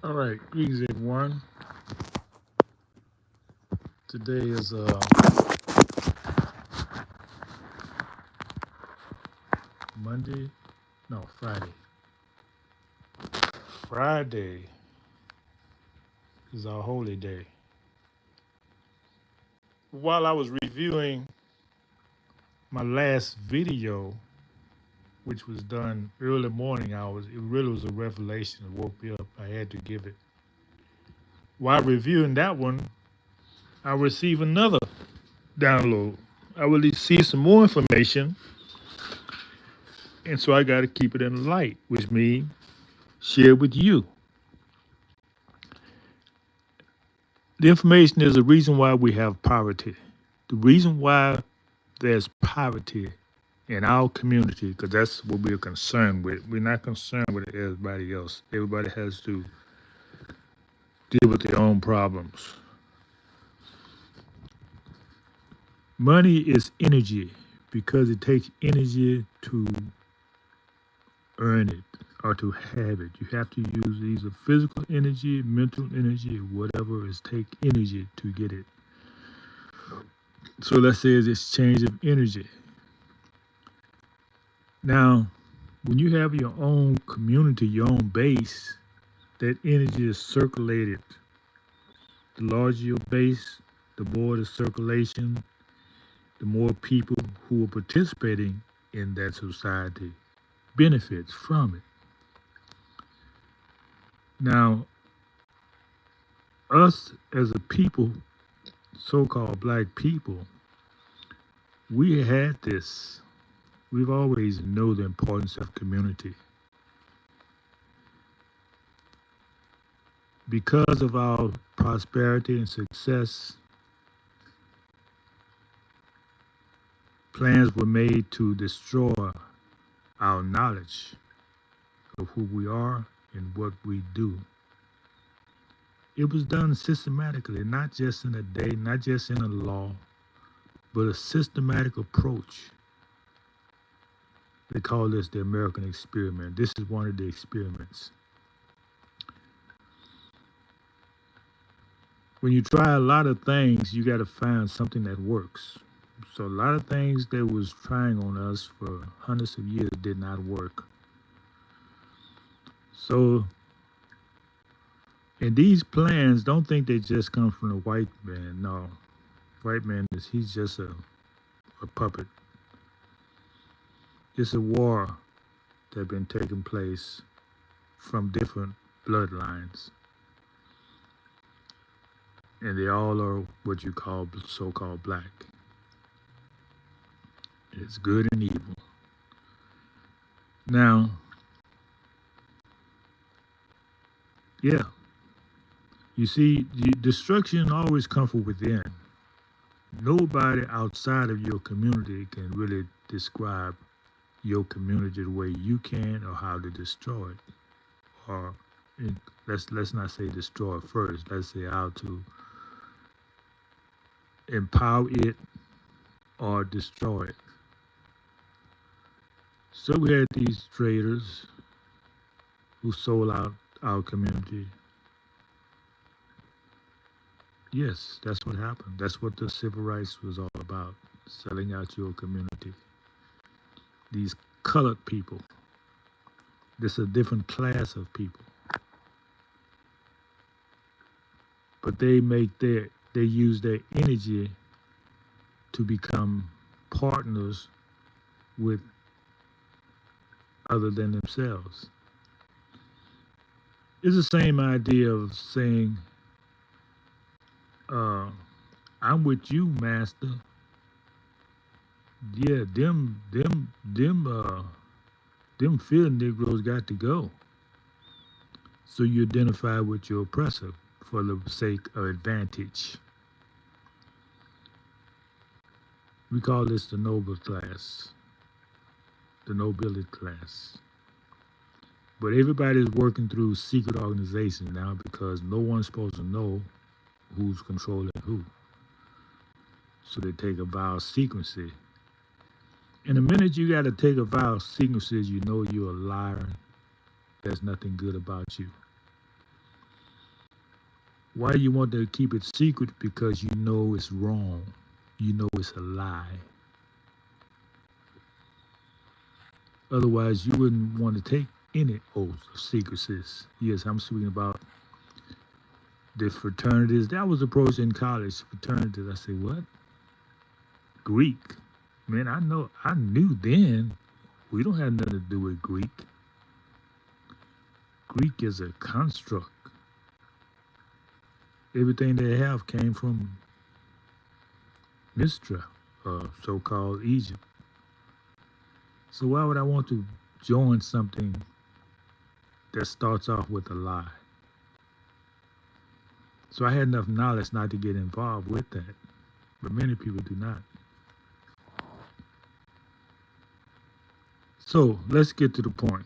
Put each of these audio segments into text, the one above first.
All right, greetings everyone. Today is Monday, no Friday. Friday is our holy day. While I was reviewing my last video, which was done early morning hours, it really was a revelation. It woke me up. I had to give it. While reviewing that one, I received another download. I will receive some more information, and so I got to keep it in the light, which means share with you. The information is the reason why we have poverty. The reason why there's poverty in our community, because that's what we're concerned with. We're not concerned with everybody else. Everybody has to deal with their own problems. Money is energy because it takes energy to earn it or to have it. You have to use either physical energy, mental energy, whatever is take energy to get it. So let's say it's exchange of energy. Now, when you have your own community, your own base, that energy is circulated. The larger your base, the more the circulation, the more people who are participating in that society benefits from it. Now, us as a people, so-called black people, we had this. We've always known the importance of community. Because of our prosperity and success, plans were made to destroy our knowledge of who we are and what we do. It was done systematically, not just in a day, not just in a law, but a systematic approach. They call this the American experiment. This is one of the experiments. When you try a lot of things, you got to find something that works. So a lot of things that was trying on us for hundreds of years did not work. So, and these plans, don't think they just come from the white man. No, white man he's just a puppet. It's a war that been taking place from different bloodlines, and they all are what you call so-called black. It's good and evil. Now, yeah, you see, destruction always comes from within. Nobody outside of your community can really describe your community the way you can or how to destroy it. Or let's not say destroy it first. Let's say how to empower it or destroy it. So we had these traders who sold out our community. Yes, that's what happened. That's what the civil rights was all about, selling out your community. These colored people. This is a different class of people. But they use their energy to become partners with other than themselves. It's the same idea of saying, I'm with you, master. Yeah, them field Negroes got to go. So you identify with your oppressor for the sake of advantage. We call this the noble class, the nobility class. But everybody's working through secret organizations now because no one's supposed to know who's controlling who. So they take a vow of secrecy. And the minute you got to take a vow of secrecy, you know you're a liar. There's nothing good about you. Why you want to keep it secret? Because you know it's wrong. You know it's a lie. Otherwise, you wouldn't want to take any oath of secrecy. Yes, I'm speaking about the fraternities. That was approached in college. Fraternities. I said, what? Greek. Man, I knew then. We don't have nothing to do with Greek. Greek is a construct. Everything they have came from Mistra, so-called Egypt. So why would I want to join something that starts off with a lie? So I had enough knowledge not to get involved with that, but many people do not. So let's get to the point,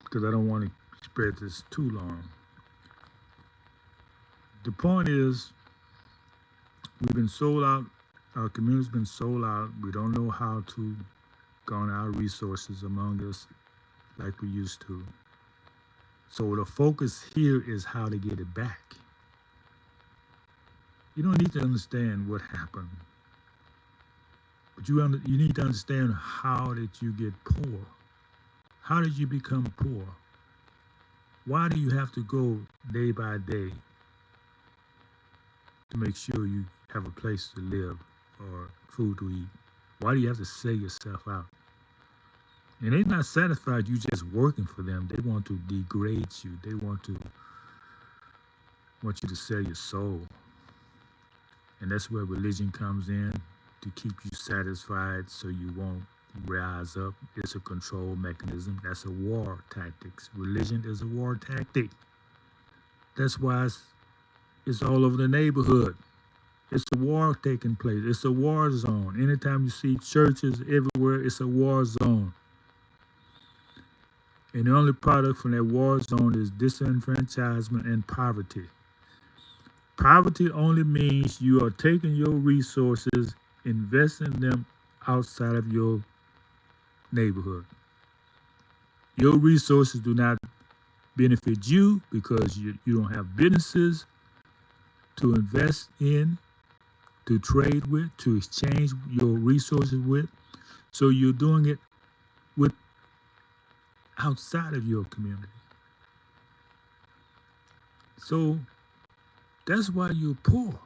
because I don't want to spread this too long. The point is, we've been sold out. Our community's been sold out. We don't know how to garner our resources among us like we used to. So the focus here is how to get it back. You don't need to understand what happened, but you need to understand how did you get poor? How did you become poor? Why do you have to go day by day to make sure you have a place to live or food to eat? Why do you have to sell yourself out? And they're not satisfied you just working for them. They want to degrade you. They want you to sell your soul. And that's where religion comes in, to keep you satisfied so you won't rise up. It's a control mechanism. That's a war tactics. Religion is a war tactic. That's why it's all over the neighborhood. It's a war taking place. It's a war zone. Anytime you see churches everywhere, it's a war zone. And the only product from that war zone is disenfranchisement and poverty. Poverty only means you are taking your resources, investing them outside of your neighborhood. Your resources do not benefit you because you don't have businesses to invest in, to trade with, to exchange your resources with. So you're doing it with outside of your community. So that's why you're poor.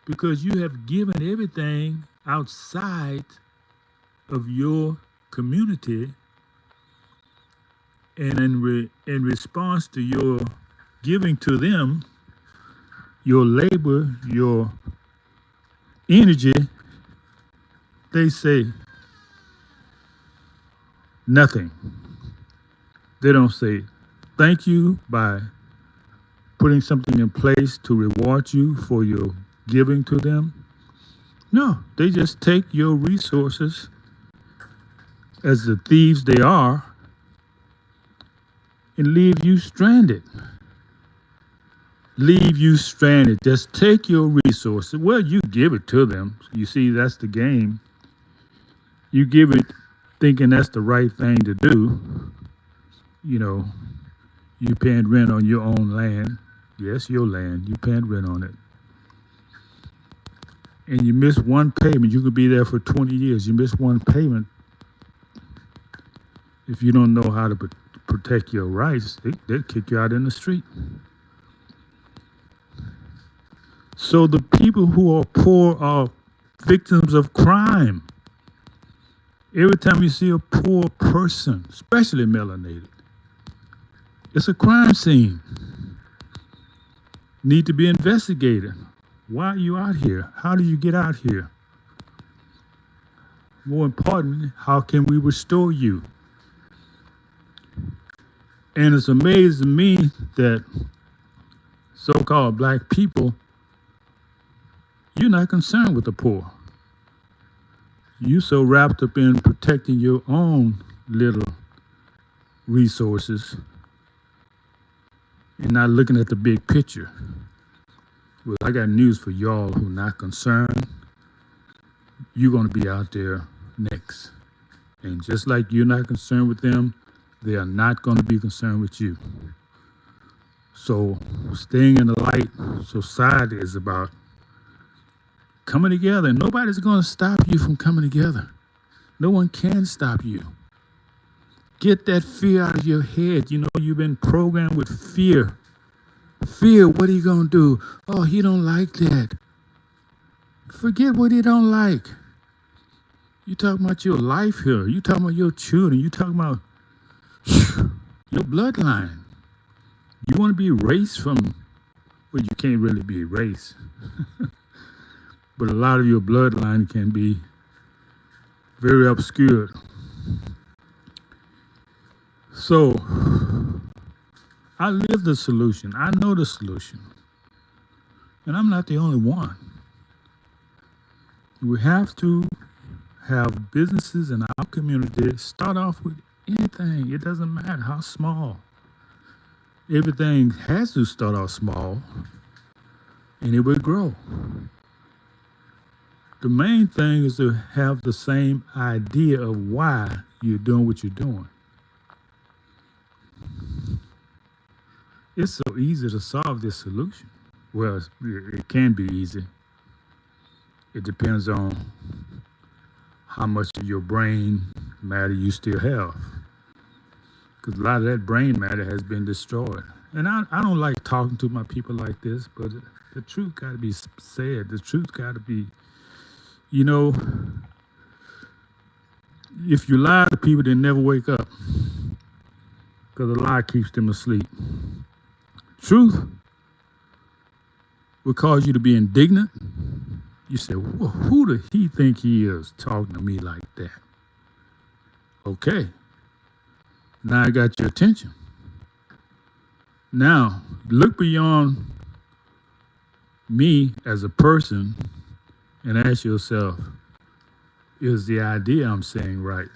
Because you have given everything outside of your community, and in response to your giving to them, your labor, your energy, they say nothing. They don't say thank you by putting something in place to reward you for your giving to them. No, they just take your resources as the thieves they are and leave you stranded. Leave you stranded. Just take your resources. Well, you give it to them. You see, that's the game. You give it thinking that's the right thing to do. You know, you paying rent on your own land. Yes, your land. You paying rent on it. And you miss one payment. You could be there for 20 years. You miss one payment. If you don't know how to protect your rights, they'll kick you out in the street. So the people who are poor are victims of crime. Every time you see a poor person, especially melanated, it's a crime scene. Need to be investigated. Why are you out here? How do you get out here? More importantly, how can we restore you? And it's amazing to me that so-called black people, you're not concerned with the poor. You so wrapped up in protecting your own little resources and not looking at the big picture. Well, I got news for y'all who are not concerned. You're going to be out there next. And just like you're not concerned with them, they are not going to be concerned with you. So staying in the light society is about coming together. And nobody's going to stop you from coming together. No one can stop you. Get that fear out of your head. You know, you've been programmed with fear. Fear, what are you going to do? Oh, he don't like that. Forget what he don't like. You talking about your life here. You talking about your children. You talking about your bloodline. You want to be erased from, well, you can't really be erased. But a lot of your bloodline can be very obscured. So I live the solution. I know the solution. And I'm not the only one. We have to have businesses in our community start off with anything. It doesn't matter how small. Everything has to start off small and it will grow. The main thing is to have the same idea of why you're doing what you're doing. It's so easy to solve this solution. Well, it can be easy. It depends on how much of your brain matter you still have. Because a lot of that brain matter has been destroyed. And I don't like talking to my people like this, but the truth got to be said. The truth got to be, you know, if you lie to people, they never wake up. Because a lie keeps them asleep. Truth will cause you to be indignant. You say, well, who does he think he is talking to me like that? Okay. Now I got your attention. Now, look beyond me as a person and ask yourself, is the idea I'm saying right?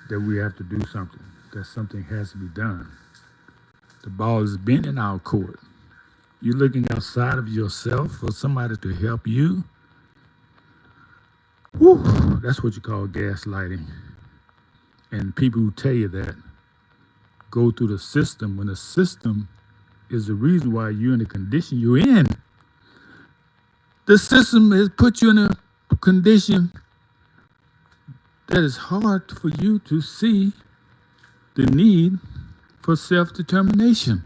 That we have to do something, that something has to be done. The ball has been in our court. You're looking outside of yourself for somebody to help you. Whew, that's what you call gaslighting. And people who tell you that go through the system when the system is the reason why you're in the condition you're in. The system has put you in a condition that is hard for you to see the need for self-determination.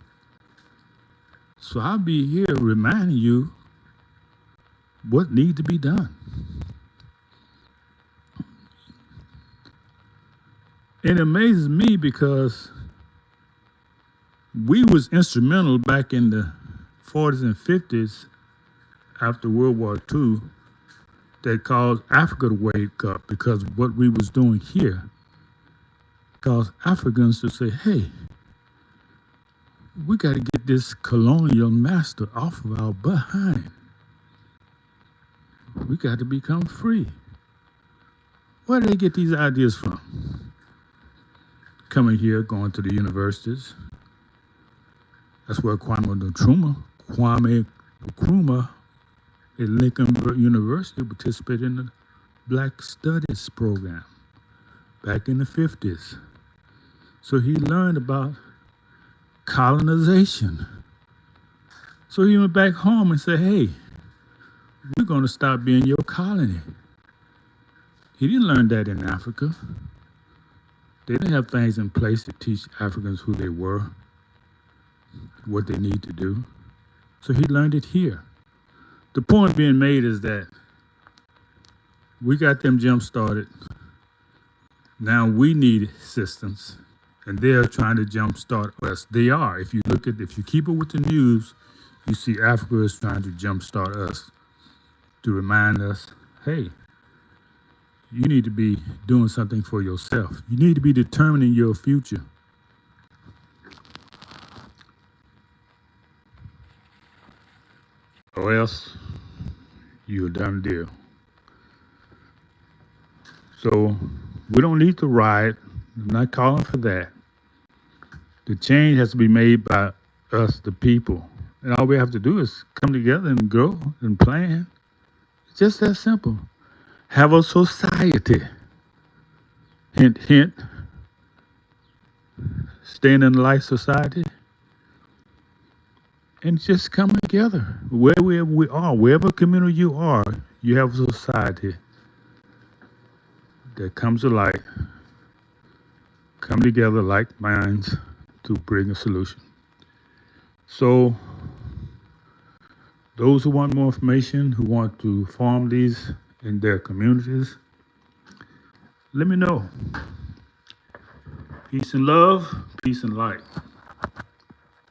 So I'll be here reminding you what needs to be done. It amazes me because we was instrumental back in the 40s and 50s after World War II that caused Africa to wake up because of what we was doing here caused Africans to say, hey, we got to get this colonial master off of our behind. We got to become free. Where do they get these ideas from? Coming here, going to the universities. That's where Kwame Nkrumah at Lincoln University participated in the Black Studies program back in the 50s. So he learned about colonization. So he went back home and said, hey, we're going to stop being your colony. He didn't learn that in Africa. They didn't have things in place to teach Africans who they were, what they need to do. So he learned it here. The point being made is that we got them jump started. Now we need assistance, and they're trying to jump start us. They are. If you keep it with the news, you see Africa is trying to jump start us to remind us, hey, you need to be doing something for yourself. You need to be determining your future. Or else you're a done deal. So we don't need to riot. I'm not calling for that. The change has to be made by us, the people. And all we have to do is come together and grow and plan. It's just that simple. Have a society. Hint, hint. Staying in the light society. and just coming together. Wherever we are, wherever community you are, you have a society that comes to light, come together like minds to bring a solution. So those who want more information, who want to farm these in their communities, let me know. Peace and love, peace and light.